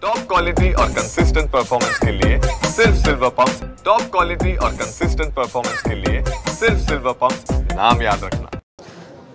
Top quality और consistent performance के लिए सिर्फ सिल्वर पंप्स। टॉप क्वालिटी और कंसिस्टेंट परफॉर्मेंस के लिए सिर्फ सिल्वर पंप्स, नाम याद रखना।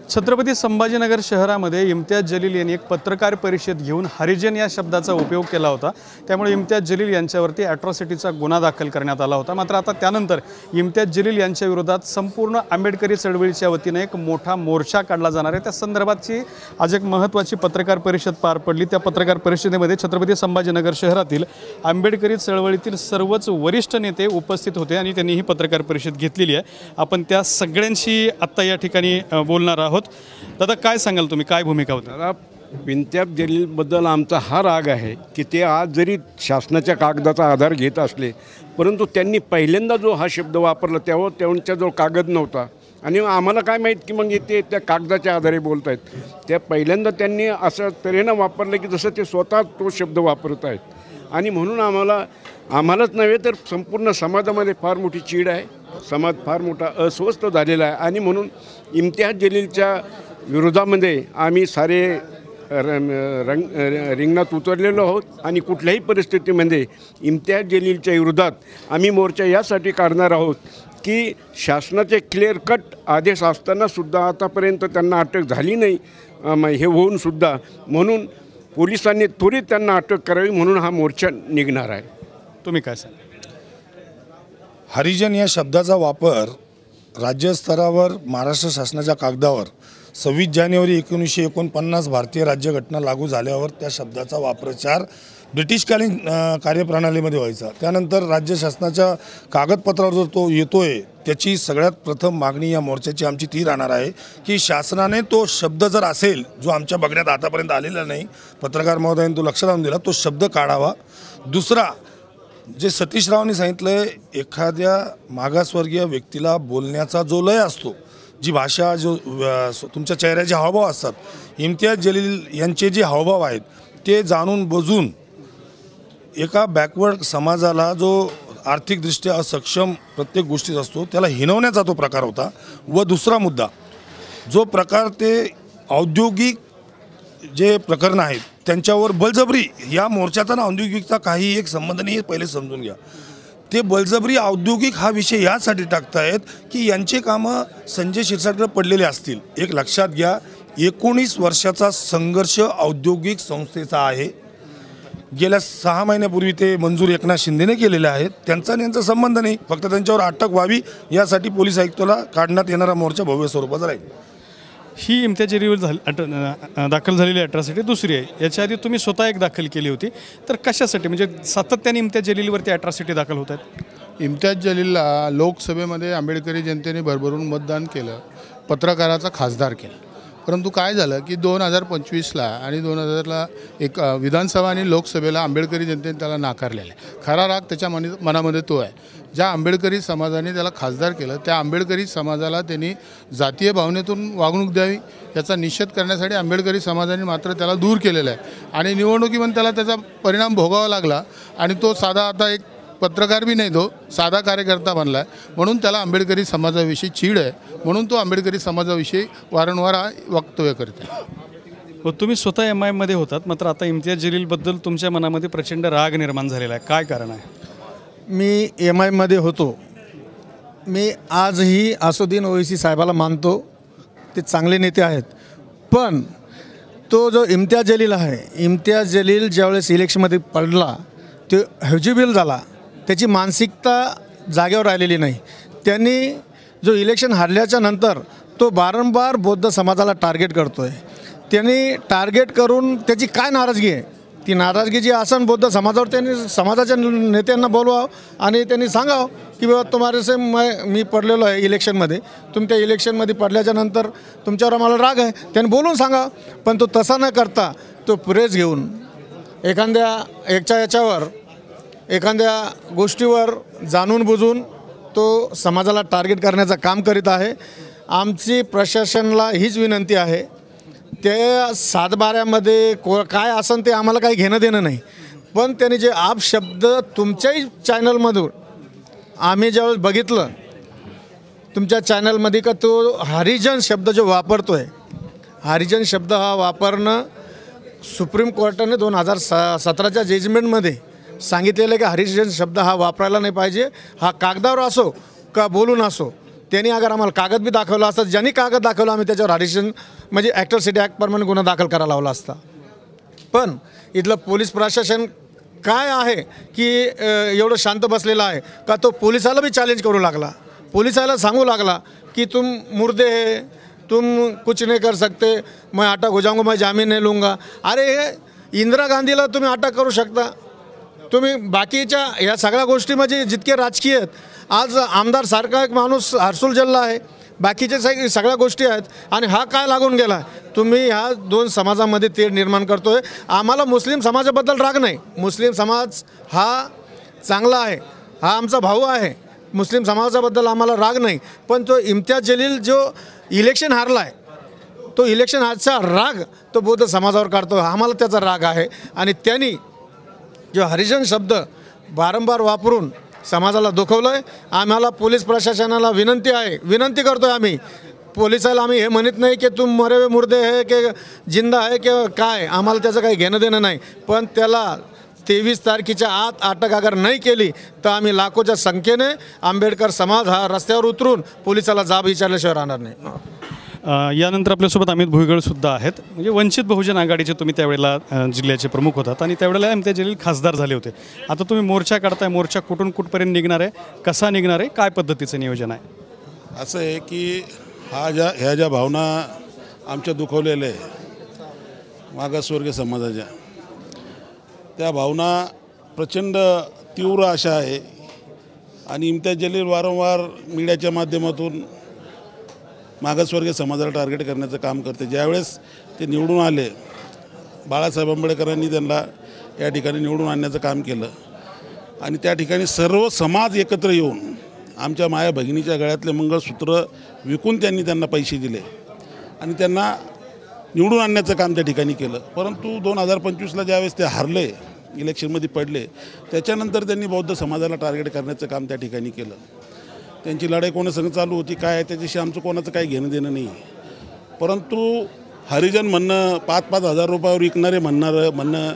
छत्रपती संभाजीनगर शहरामध्ये इम्तियाज जलील यांनी एक पत्रकार परिषद घेऊन हरिजन या शब्दाचा उपयोग केला होता। त्यामुळे इम्तियाज जलील यांच्यावरती ॲट्रॉसिटीचा गुन्हा दाखल करण्यात आला होता। मात्र आता त्यानंतर इम्तियाज जलील यांच्या विरोधात संपूर्ण आंबेडकरी चळवळीच्या वतीने एक मोठा मोर्चा काढला जाणार आहे। त्या संदर्भातची आज एक महत्त्वाची पत्रकार परिषद पार पडली। त्या पत्रकार परिषदेमध्ये छत्रपती संभाजीनगर शहरातील आंबेडकरी चळवळीतील सर्वच वरिष्ठ नेते उपस्थित होते आणि त्यांनी ही पत्रकार परिषद घेतलेली आहे। आपण त्या सगळ्यांशी आता या ठिकाणी बोलणार आहोत। दादा, काय सांगाल तुम्ही, काय भूमिका होती? दादा, इम्तियाज जलीलबद्दल आमचा हा राग आहे की ते आज जरी शासनाच्या कागदाचा आधार घेत असले, परंतु त्यांनी पहिल्यांदा जो हा शब्द वापरला तेव्हा त्यांच्याजवळ कागद नव्हता आणि आम्हाला काय माहीत की मग ते त्या कागदाच्या आधारे बोलत आहेत। त्या पहिल्यांदा त्यांनी असं तऱ्हेनं वापरलं की जसं ते स्वतः तो शब्द वापरत आहेत आणि म्हणून आम्हालाच नव्हे तर संपूर्ण समाजामध्ये फार मोठी चीड आहे। समाज फार मोठा अस्वस्थ झालेला आहे आणि म्हणून इम्तियाज जलीलच्या विरोधामध्ये आम्ही सारे रिंगणात उतरलेलो आहोत आणि कुठल्याही परिस्थितीमध्ये इम्तियाज जलीलच्या विरोधात आम्ही मोर्चा यासाठी काढणार आहोत की शासनाचे क्लिअर कट आदेश असतानासुद्धा आतापर्यंत त्यांना अटक झाली नाही, हे होऊनसुद्धा, म्हणून पोलिसांनी त्वरित त्यांना अटक करावी म्हणून हा मोर्चा निघणार आहे। तुम्ही काय सांगा? हरिजन या शब्दाचा वापर राज्यस्तरावर महाराष्ट्र शासनाच्या कागदावर 26 जानेवारी 1949 भारतीय राज्यघटना लागू झाल्यावर त्या शब्दाचा वापरचार ब्रिटिशकालीन कार्यप्रणालीमध्ये व्हायचा। त्यानंतर राज्य शासनाच्या कागदपत्रावर जर तो येतोय त्याची सगळ्यात प्रथम मागणी या मोर्चाची आमची ती राहणार आहे की शासनाने तो शब्द जर असेल जो आमच्या बघण्यात आतापर्यंत आलेला नाही, पत्रकार महोदयांनी तो लक्षात आणून दिला, तो शब्द काढावा। दुसरा, जे सतीश रावांनी सांगितलं आहे, एखाद्या मागासवर्गीय व्यक्तीला बोलण्याचा जो लय असतो, जी भाषा, जो तुमच्या चेहऱ्याचे हावभाव असतात, इम्तियाज जलील यांचे जे हावभाव आहेत ते जाणून बुजून एका बॅकवर्ड समाजाला जो आर्थिकदृष्ट्या असक्षम प्रत्येक गोष्टीत असतो त्याला हिणवण्याचा तो प्रकार होता। व दुसरा मुद्दा, जो प्रकार ते औद्योगिक जे प्रकरण आहेत त्यांच्यावर बळजबरी, या मोर्चाचा ना औद्योगिकचा काही एक संबंध नाही, पहिले समजून घ्या। ते बळजबरी औद्योगिक हा विषय यासाठी टाकतायत की यांचे कामं संजय शिरसाटकडे पडलेले असतील। एक लक्षात घ्या, 19 वर्षाचा संघर्ष औद्योगिक संस्थेचा आहे। गेल्या 6 महिन्यापूर्वी ते मंजूर एकनाथ शिंदेने केलेले आहेत, त्यांचा आणि यांचा संबंध नाही। फक्त त्यांच्यावर अटक व्हावी यासाठी पोलीस आयुक्ताला काढण्यात येणारा मोर्चा भव्य स्वरूपाचा राहील। ही इम्तियाज जलीलवर दाखल झालेली ॲट्रॉसिटी दुसरी आहे। याच्या आधी तुम्ही स्वतः एक दाखल केली होती, तर कशासाठी, म्हणजे सातत्याने इम्तियाज जलीलवरती ॲट्रॉसिटी दाखल होत आहेत? इम्तियाज जलीलला लोकसभेमध्ये आंबेडकरी जनतेने भरभरून मतदान केलं, पत्रकाराचा खासदार केला। परंतु काय झालं की 2025ला आणि 2000ला एक विधानसभा आणि लोकसभेला आंबेडकरी जनतेने त्याला नाकारलेलं आहे। खरा राग त्याच्या मनामध्ये तो आहे, ज्या आंबेडकरी समाजाने त्याला खासदार केलं त्या आंबेडकरी समाजाला त्यांनी जातीय भावनेतून वागणूक द्यावी याचा निषेध करण्यासाठी आंबेडकरी समाजाने मात्र त्याला दूर केलेलं आहे आणि निवडणुकीमध्ये त्याला त्याचा परिणाम भोगावा लागला आणि तो साधा आता एक पत्रकार बी नाही, तो साधा कार्यकर्ता बनला आहे। म्हणून त्याला आंबेडकरी समाजाविषयी चीड आहे, म्हणून तो आंबेडकरी समाजाविषयी वारंवार वक्तव्य करते। हो, तुम्ही स्वतः MIMमध्ये होतात, मात्र आता इम्तियाज जलीलबद्दल तुमच्या मनामध्ये प्रचंड राग निर्माण झालेला आहे, काय कारण आहे? मी MIMमध्ये होतो, मी आजही असुद्दीन ओवैसी साहेबाला मानतो, ते चांगले नेते आहेत। पण तो जो इम्तियाज जलील आहे, इम्तियाज जलील ज्यावेळेस इलेक्शनमध्ये पडला तो हेजिबल झाला, त्याची मानसिकता जागेवर राहिलेली नाही। त्यांनी जो इलेक्शन हारल्याच्या नंतर तो वारंवार बौद्ध समाजाला टार्गेट करतो आहे। त्यांनी टार्गेट करून त्याची काय नाराजगी आहे, ती नाराजगी जी असन बौद्ध समाजावर, त्यांनी समाजाच्या नेत्यांना बोलवावं आणि त्यांनी सांगावं की बाबा तुम्हारे मी पडलेलो आहे इलेक्शनमध्ये, तुम्ही त्या इलेक्शनमध्ये पडल्याच्या नंतर तुमच्यावर आम्हाला राग आहे, त्यांनी बोलून सांगावं। पण तो तसा न करता तो प्रेस घेऊन याच्यावर एखाद्या गोष्टीवर जाणून बुजून तो समाजाला टार्गेट करण्याचं काम करीत आहे। आमची प्रशासनाला हीच विनंती आहे, ते 7/12मध्ये काय असन ते आम्हाला काही घेणं देणं नाही, पण त्यांनी जे आप शब्द तुमच्याही चॅनलमधून आम्ही ज्यावेळेस बघितलं तुमच्या चॅनलमध्ये का तो हरिजन शब्द जो वापरतो आहे, हरिजन शब्द हा वापरणं सुप्रीम कोर्टाने 2017च्या जजमेंटमध्ये सांगितलेलं आहे की हरिजन शब्द हा वापरायला नाही पाहिजे. हा कागदावर असो का बोलून असो, त्यांनी अगर आम्हाला कागद बी दाखवला असता, ज्यांनी कागद दाखवला आम्ही त्याच्यावर हरिजन म्हणजे ॲट्रॉसिटी ॲक्टप्रमाणे गुन्हा दाखल करायला लावला असता. पण इथलं पोलीस प्रशासन काय आहे की एवढं शांत बसलेलं आहे का तो पोलिसाला बी चॅलेंज करू लागला, पोलिसाला सांगू लागला की तुम मुर्दे है, तुम कुछ नहीं कर सकते, मैं अटक हो जाऊंगा, मैं जामीन नहीं लूँगा. अरे इंदिरा गांधीला तुम्ही अटक करू शकता, तुम्ही बाकीच्या ह्या सगळ्या गोष्टी म्हणजे जितके राजकीय आहेत, आज आमदार सारखा एक माणूस हर्सुल जल्ला आहे, बाकीचे सगळ्या गोष्टी आहेत आणि हा काय लागून गेला आहे. तुम्ही ह्या दोन समाजामध्ये तेढ निर्माण करतो आहे. आम्हाला मुस्लिम समाजाबद्दल राग नाही, मुस्लिम समाज हा चांगला आहे, हा आमचा भाऊ आहे, मुस्लिम समाजाबद्दल आम्हाला राग नाही. पण तो इम्तियाज जलील जो इलेक्शन हारला आहे, तो इलेक्शन हारचा राग तो बौद्ध समाजावर काढतो, आम्हाला त्याचा राग आहे. आणि त्यांनी जो हरिजन शब्द वारंवार वापरून समाजाला दुखवलं आहे. आम्हाला पोलीस प्रशासनाला विनंती करतो आहे आम्ही पोलिसाला, आम्ही हे म्हणत नाही की तुम मरे हुए मुर्दे है की जिंदा आहे की काय, आम्हाला त्याचं काही घेणं देणं नाही. पण त्याला 23 तारखेच्या आत अटक अगर नाही केली तर आम्ही लाखोच्या संख्येने आंबेडकर समाज हा रस्त्यावर उतरून पोलिसाला जाब विचारल्याशिवाय राहणार नाही. यानंतर आपल्यासोबत अमित भुईगळसुद्धा आहेत. म्हणजे वंचित बहुजन आघाडीचे तुम्ही त्यावेळेला जिल्ह्याचे प्रमुख होतात आणि त्यावेळेला इम्तियाज जलील खासदार झाले होते. आता तुम्ही मोर्चा काढताय, मोर्चा कुठून कुठपर्यंत निघणार आहे, कसा निघणार आहे, काय पद्धतीचं नियोजन आहे? असं आहे की ह्या ज्या भावना आमच्या दुखवलेल्या आहे मागासवर्गीय समाजाच्या, त्या भावना प्रचंड तीव्र अशा आहे. आणि इम्तियाज जलील वारंवार मीडियाच्या माध्यमातून मागासवर्गीय समाजाला टार्गेट करण्याचं काम करते. ज्यावेळेस ते निवडून आले, बाळासाहेब आंबेडकरांनी त्यांना या ठिकाणी निवडून आणण्याचं काम केलं आणि त्या ठिकाणी सर्व समाज एकत्र येऊन आमच्या माया भगिनीच्या गळ्यातले मंगळसूत्र विकून त्यांना पैसे दिले आणि त्यांना निवडून आणण्याचं काम त्या ठिकाणी केलं. परंतु 2025ला ज्यावेळेस ते हारले, इलेक्शनमध्ये पडले, त्याच्यानंतर त्यांनी बौद्ध समाजाला टार्गेट करण्याचं काम त्या ठिकाणी केलं. त्यांची लढाई कोणासंग चालू होती काय आहे त्याच्याशी आमचं कोणाचं काही घेणं देणं नाही. परंतु हरिजन म्हणणं, 5-5 हजार रुपयावर विकणारे म्हणणं,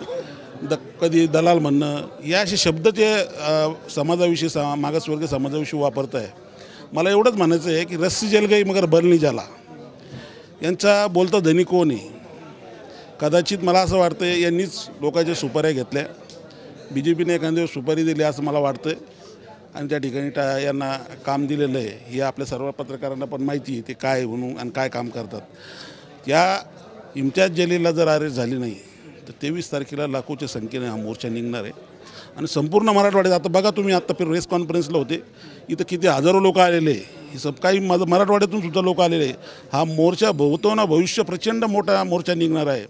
कधी दलाल म्हणणं, या असे शब्द ते समाजाविषयी मागासवर्गीय समाजाविषयी वापरत आहे. मला एवढंच म्हणायचं आहे की रस्सी जल गई मगर बल नाही झाला. यांचा बोलता धनी कोण आहे? कदाचित मला असं वाटतं यांनीच लोकांच्या सुपाऱ्या घेतल्या, BJPने एखाद्या सुपारी दिली असं मला वाटतं आणि त्या ठिकाणी यांना काम दिलेलं आहे. हे आपल्या सर्व पत्रकारांना पण माहिती आहे ते काय म्हणून आणि काय काम करतात. या इम्तियाज जलीलला जर अरेस्ट झाली नाही तर 23 तारखेला लाखोच्या संख्येने हा मोर्चा निघणार आहे आणि संपूर्ण मराठवाड्यात. आता बघा तुम्ही, आत्ता प्रेस कॉन्फरन्सला होते, इथं किती हजारो लोक आलेले, हे सब काही मराठवाड्यातून सुद्धा लोक आलेले. हा मोर्चा भविष्य भविष्य प्रचंड मोठा मोर्चा निघणार आहे.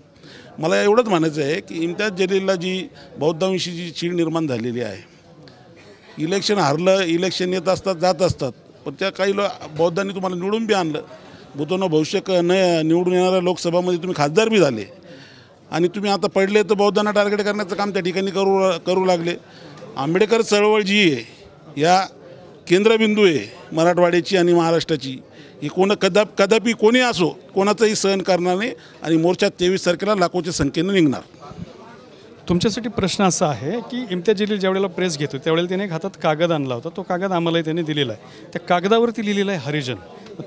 मला एवढंच म्हणायचं आहे की इम्तियाज जलीलला जी बौद्धांविषयी जी चीड निर्माण झालेली आहे, इलेक्शन हारलं, इलेक्शन येत असतात जात असतात, पण त्या काही बौद्धांनी तुम्हाला निवडून बी आणलं. बुद्धोनं भविष्य निवडून येणाऱ्या लोकसभामध्ये तुम्ही खासदार बी झाले आणि तुम्ही आता पडले तर बौद्धांना टार्गेट करण्याचं काम त्या ठिकाणी करू लागले. आंबेडकर चळवळ जी आहे या केंद्रबिंदू आहे मराठवाड्याची आणि महाराष्ट्राची, ही कदापि कोणी असो कोणाचाही सहन करणार नाही आणि मोर्चा 23 तारखेला लाखोच्या संख्येनं निघणार. तुमच्यासाठी प्रश्न असा आहे की इम्तियाज जलील ज्यावेळेला प्रेस घेतो त्यावेळेला त्याने एक हातात कागद आणला होता, तो कागद आम्हालाही त्याने दिलेला आहे. त्या कागदावरती लिहिलेला आहे हरिजन.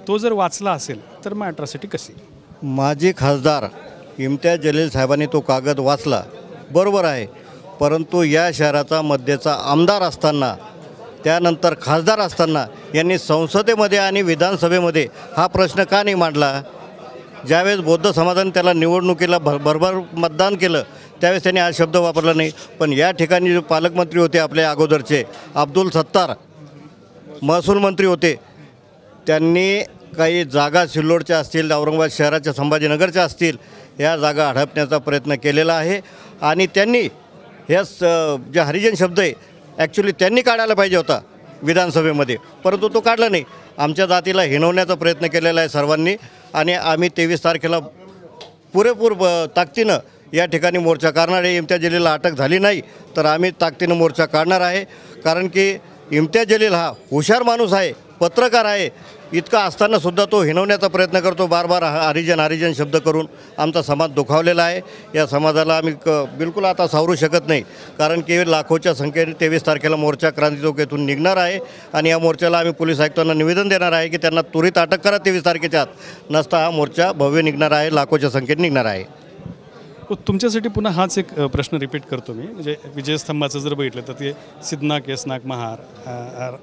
तो जर वाचला असेल तर मग अॅट्रॉसिटी कशी? माजी खासदार इम्तियाज जलील साहेबांनी तो कागद वाचला, बरोबर आहे. परंतु या शहराचा मध्येचा आमदार असताना, त्यानंतर खासदार असताना यांनी संसदेमध्ये आणि विधानसभेमध्ये हा प्रश्न का नाही मांडला? ज्यावेळेस बौद्ध समाजाने त्याला निवडणुकीला भरभर मतदान केलं त्यावेळेस त्यांनी हा शब्द वापरला नाही. पण या ठिकाणी जे पालकमंत्री होते आपल्या अगोदरचे अब्दुल सत्तार, महसूल मंत्री होते, त्यांनी काही जागा सिल्लोडच्या असतील, औरंगाबाद शहराच्या, संभाजीनगरच्या असतील, या जागा हडपण्याचा प्रयत्न केलेला आहे. आणि त्यांनी ह्या जे हरिजन शब्द आहे ॲक्च्युली त्यांनी काढायला पाहिजे होता विधानसभेमध्ये, परंतु तो काढला नाही. आमच्या जातीला हिणवण्याचा प्रयत्न केलेला आहे सर्वांनी आणि आम्ही 23 तारखेला पुरेपूर ताकदीनं या ठिकाणी मोर्चा काढणार आहे. इम्तियाज जलीलला अटक झाली नाही तर आम्ही ताकदीनं मोर्चा काढणार आहे. कारण की इम्तियाज जलील हा हुशार माणूस आहे, पत्रकार आहे. इतका असतानासुद्धा तो हिणवण्याचा प्रयत्न करतो, बार बार हरिजन हरिजन शब्द करून आमचा समाज दुखावलेला आहे. या समाजाला आम्ही बिलकुल आता सावरू शकत नाही, कारण की लाखोच्या संख्येने 23 तारखेला मोर्चा क्रांती चौक येथून निघणार आहे आणि या मोर्चाला आम्ही पोलीस आयुक्तांना निवेदन देणार आहे की त्यांना त्वरित अटक करा. 23 तारखेच्या आत नसता हा मोर्चा भव्य निघणार आहे, लाखोच्या संख्येने निघणार आहे. तुमच्यासाठी पुन्हा हाच एक प्रश्न रिपीट करतो मी. म्हणजे विजयस्तंभाचं जर बघितलं तर ते सिद्धनाक केसनाक महार,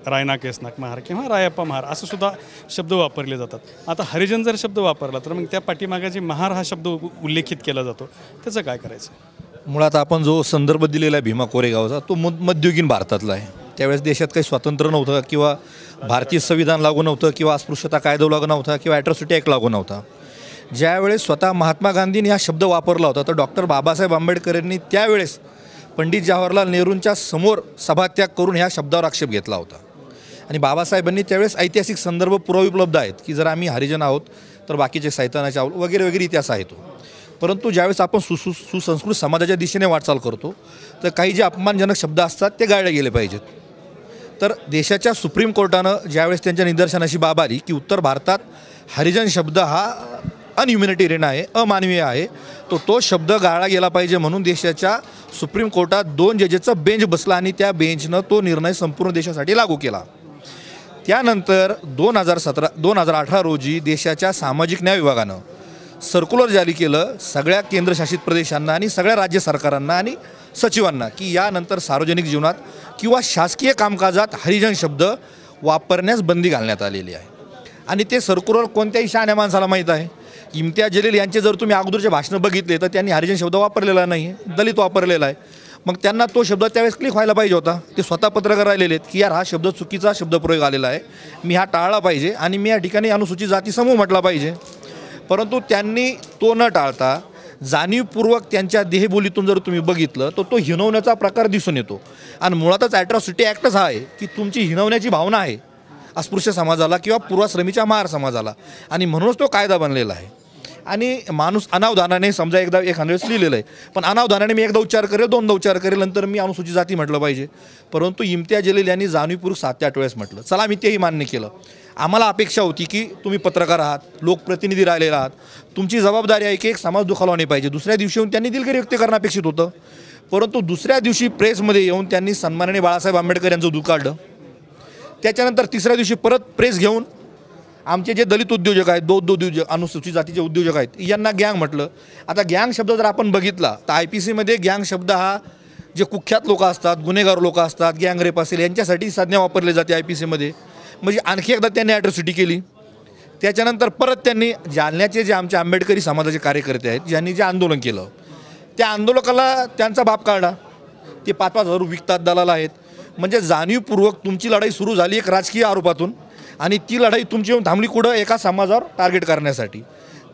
रायना केसनाक महार किंवा रायप्पा महार असं सुद्धा शब्द वापरले जातात. आता हरिजन जर शब्द वापरला तर मग त्या पाठीमागाची महार हा शब्द उल्लेखित केला जातो, त्याचं काय करायचं? मुळात आपण जो संदर्भ दिलेला आहे भीमा कोरेगावचा, तो मध्ययुगीन भारतातला आहे. त्यावेळेस देशात काही स्वातंत्र्य नव्हतं किंवा भारतीय संविधान लागू नव्हतं किंवा अस्पृश्यता कायदा लागू नव्हता किंवा ॲट्रॉसिटी ॲक्ट लागू नव्हता. ज्यावेळेस स्वतः महात्मा गांधींनी हा शब्द वापरला होता तर डॉक्टर बाबासाहेब आंबेडकर यांनी त्यावेळेस पंडित जवाहरलाल नेहरूंच्या समोर सभात्याग करून ह्या शब्दावर आक्षेप घेतला होता. आणि बाबासाहेबांनी त्यावेळेस ऐतिहासिक संदर्भ पुरावे उपलब्ध आहेत की जर आम्ही हरिजन आहोत तर बाकीचे सैतानाचे आहोत वगैरे वगैरे इतिहास आहे तो. परंतु ज्यावेळेस आपण सुसंस्कृत समाजाच्या दिशेने वाटचाल करतो तर काही जे अपमानजनक शब्द असतात ते गाळले गेले पाहिजेत. तर देशाच्या सुप्रीम कोर्टानं ज्यावेळेस त्यांच्या निदर्शनाशी बाब आली की उत्तर भारतात हरिजन शब्द हा अनह्युमॅनिटेरियन आहे, अमानवीय आहे, तो शब्द गाळला गेला पाहिजे म्हणून देशाच्या सुप्रीम कोर्टात 2 जजेसचा बेंच बसला आणि त्या बेंचनं तो निर्णय संपूर्ण देशासाठी लागू केला. त्यानंतर 2018 रोजी देशाच्या सामाजिक न्याय विभागानं सर्क्युलर जारी केलं सगळ्या केंद्रशासित प्रदेशांना आणि सगळ्या राज्य सरकारांना आणि सचिवांना की यानंतर सार्वजनिक जीवनात किंवा शासकीय कामकाजात हरिजन शब्द वापरण्यास बंदी घालण्यात आलेली आहे. आणि ते सर्क्युलर कोणत्याही शहाण्या माणसाला माहीत आहे. इम्तियाज जलील यांचे जर तुम्ही अगोदरचे भाषणं बघितले तर त्यांनी हरिजन शब्द वापरलेला नाही आहे, दलित वापरलेला आहे. मग त्यांना तो शब्द त्यावेळेस क्लिक व्हायला पाहिजे होता. ते स्वतः पत्रकार राहिलेले आहेत की यार हा शब्द चुकीचा शब्दप्रयोग आलेला आहे, मी हा टाळला पाहिजे आणि मी या ठिकाणी अनुसूचित जाती समूह म्हटला पाहिजे. परंतु त्यांनी तो न टाळता जाणीवपूर्वक त्यांच्या देहबोलीतून जर तुम्ही बघितलं तर तो हिणवण्याचा प्रकार दिसून येतो. आणि मुळातच ॲट्रॉसिटी ॲक्टच हा आहे की तुमची हिणवण्याची भावना आहे अस्पृश्य समाजाला किंवा पूर्वाश्रमीच्या महार समाजाला, आणि म्हणूनच तो कायदा बनलेला आहे. आणि माणूस अनावधानाने समजा एकदा एखाद्या वेळेस लिहिलेलं आहे, पण अनावधानाने मी एकदा उच्चार करेल, 2दा उच्चार करेल, नंतर मी अनुसूचित जाती म्हटलं पाहिजे. परंतु इम्तियाज जलील यांनी जाणीवपूर्वक 7 ते 8 वेळेस म्हटलं. चला मी तेही मान्य केलं. आम्हाला अपेक्षा होती की तुम्ही पत्रकार आहात, लोकप्रतिनिधी राहिलेला आहात, तुमची जबाबदारी आहे की एक समाज दुखावला नाही पाहिजे. दुसऱ्या दिवशी येऊन त्यांनी दिलगिरी व्यक्त करणं अपेक्षित होतं. परंतु दुसऱ्या दिवशी प्रेसमध्ये येऊन त्यांनी सन्माननीय बाळासाहेब आंबेडकर यांचं दूध काढलं. त्याच्यानंतर तिसऱ्या दिवशी परत प्रेस घेऊन आमचे जे दलित उद्योजक आहेत, बौद्ध उद्योजक, अनुसूचित जातीचे उद्योजक आहेत यांना गँग म्हटलं. आता गँग शब्द जर आपण बघितला तर IPCमध्ये गँग शब्द हा जे कुख्यात लोक असतात, गुन्हेगार लोक असतात, गँग रेप असेल यांच्यासाठी संज्ञा वापरली जाते IPCमध्ये. म्हणजे आणखी एकदा त्यांनी ॲट्रॉसिटी केली. त्याच्यानंतर परत त्यांनी जालन्याचे जे आमचे आंबेडकरी समाजाचे कार्यकर्ते आहेत ज्यांनी जे आंदोलन केलं त्या आंदोलकाला त्यांचा बाप काढला. ते 5-5 हजार विकतात, दलाल आहेत. म्हणजे जाणीवपूर्वक तुमची लढाई सुरू झाली एक राजकीय आरोपातून आणि ती लढाई तुमची येऊन थांबली कुठं, एका समाजावर टार्गेट करण्यासाठी.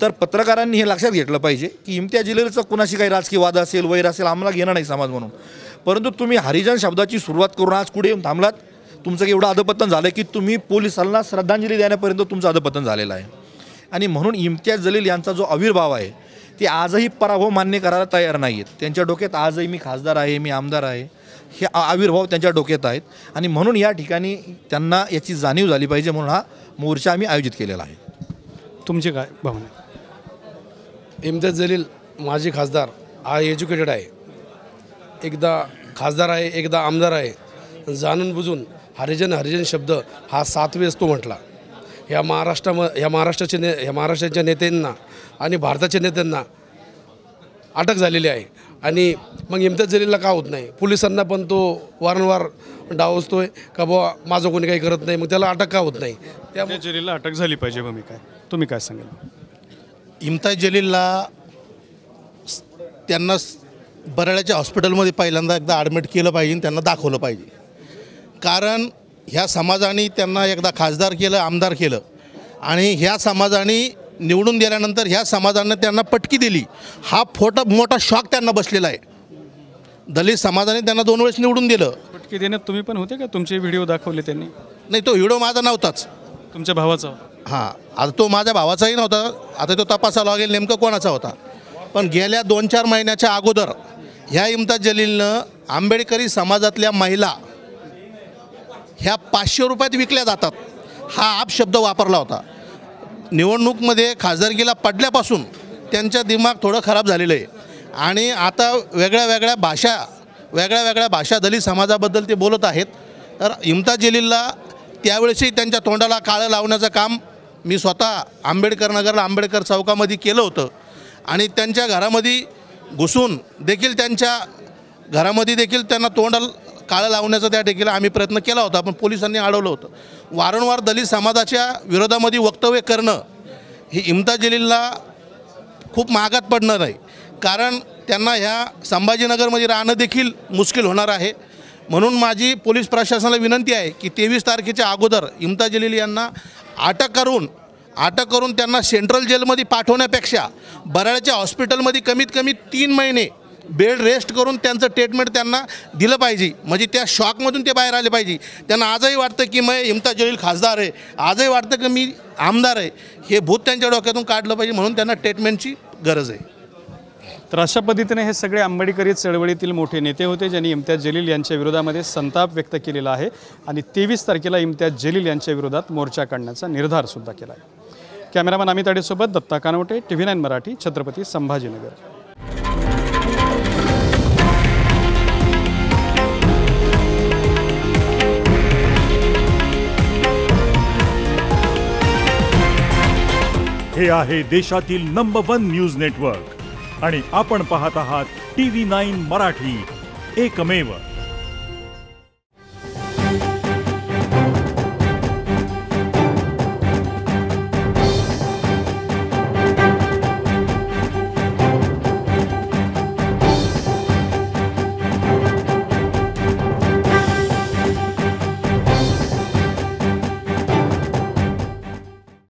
तर पत्रकारांनी हे लक्षात घेतलं पाहिजे की इम्तियाज जलीलचं कुणाशी काही राजकीय वाद असेल, वैर असेल, आम्हाला घेणं नाही समाज म्हणून. परंतु तुम्ही हरिजन शब्दाची सुरुवात करून आज कुठे येऊन थांबलात. तुमचं एवढं अधपतन झालं की तुम्ही पोलिसांना श्रद्धांजली देण्यापर्यंत तुमचं अधपतन झालेलं आहे. आणि म्हणून इम्तियाज जलील यांचा जो आविर्भाव आहे ते आजही पराभव मान्य करायला तयार नाही आहेत. त्यांच्या डोक्यात आजही मी खासदार आहे, मी आमदार आहे हे आविर्भाव त्यांच्या डोक्यात आहेत. आणि म्हणून या ठिकाणी त्यांना याची जाणीव झाली पाहिजे म्हणून हा मोर्चा आम्ही आयोजित केलेला आहे. तुमची काय भावना? इम्तियाज जलील माजी खासदार हा एज्युकेटेड आहे, एकदा खासदार आहे, एकदा आमदार आहे. जाणून बुजून हरिजन शब्द हा 7 वेळेस तो म्हटला. ह्या महाराष्ट्राच्या नेत्यांना आणि भारताच्या नेत्यांना अटक झालेली आहे. आणि मग इम्तियाज जलीलला का होत नाही? पोलिसांना पण तो वारंवार डावसतोय का बुवा माझं कोणी काही करत नाही, मग त्याला अटक का होत नाही? त्यामुळे जलीलला अटक झाली पाहिजे. भूमिका तुम्ही काय सांगाल? इम्तियाज जलीलला त्यांना बराड्याच्या हॉस्पिटलमध्ये पहिल्यांदा एकदा ॲडमिट केलं पाहिजे आणि त्यांना दाखवलं पाहिजे. कारण ह्या समाजाने त्यांना एकदा खासदार केलं, आमदार केलं आणि ह्या समाजाने निवडून दिल्यानंतर ह्या समाजाने त्यांना पटकी दिली. हा मोठा शॉक त्यांना बसलेला आहे. दलित समाजाने त्यांना 2 वेळेस निवडून दिलं. पटकी देण्यात तुम्ही पण होते का? तुमचे व्हिडिओ दाखवले त्यांनी? नाही, तो व्हिडिओ माझा नव्हताच, तुमच्या भावाचा. हां, आता तो माझ्या भावाचाही नव्हता. आता तो तपासायला लागेल नेमकं कोणाचा होता. पण गेल्या 2-4 महिन्याच्या अगोदर ह्या इम्तियाज जलीलनं आंबेडकरी समाजातल्या महिला ह्या 500 रुपयात विकल्या जातात. हा अपशब्द वापरला होता. निवडणूकमध्ये खासदारकीला पडल्यापासून त्यांचं दिमाग थोडं खराब झालेलं आहे आणि आता वेगळ्या भाषा दलित समाजाबद्दल ते बोलत आहेत. तर इम्तियाज जलीलला त्यावेळेसही त्यांच्या तोंडाला काळं लावण्याचं काम मी स्वतः आंबेडकर नगरला आंबेडकर चौकामध्ये केलं होतं आणि त्यांच्या घरामध्ये घुसून देखील त्यांना तोंडाला काळं लावण्याचा त्या देखील आम्ही प्रयत्न केला होता, पण पोलिसांनी अडवलं होतं. वारंवार दलित समाजाच्या विरोधामध्ये वक्तव्य करणं हे इम्तियाज जलीलला खूप महागात पडणार आहे, कारण त्यांना ह्या संभाजीनगरमध्ये राहणं देखील मुश्किल होणार आहे. म्हणून माझी पोलीस प्रशासनाला विनंती आहे की 23 तारखेच्या अगोदर इम्तियाज जलील यांना अटक करून त्यांना सेंट्रल जेलमध्ये पाठवण्यापेक्षा बराळ्याच्या हॉस्पिटलमध्ये कमीत कमी 3 महिने बेड रेस्ट करून त्यांचं ट्रीटमेंट त्यांना दिलं पाहिजे. म्हणजे त्या शॉकमधून ते बाहेर आले पाहिजे. त्यांना आजही वाटतं की मी इम्तियाज जलील खासदार आहे, आजही वाटतं की मी आमदार आहे, हे भूत त्यांच्या डोक्यातून काढलं पाहिजे. म्हणून त्यांना ट्रीटमेंटची गरज आहे. तर अशा पद्धतीने हे सगळे आंबेडकरी चळवळीतील मोठे नेते होते ज्यांनी इम्तियाज जलील यांच्या विरोधामध्ये संताप व्यक्त केलेला आहे आणि 23 तारखेला इम्तियाज जलील यांच्या विरोधात मोर्चा काढण्याचा निर्धारसुद्धा केला आहे. कॅमेरामॅन अमित आडेसोबत दत्ता कानवटे, TV9 मराठी, छत्रपती संभाजीनगर. हे आहे देशातील नंबर 1 न्यूज नेटवर्क आणि आपण पाहत आहात TV9 मराठी, एकमेव.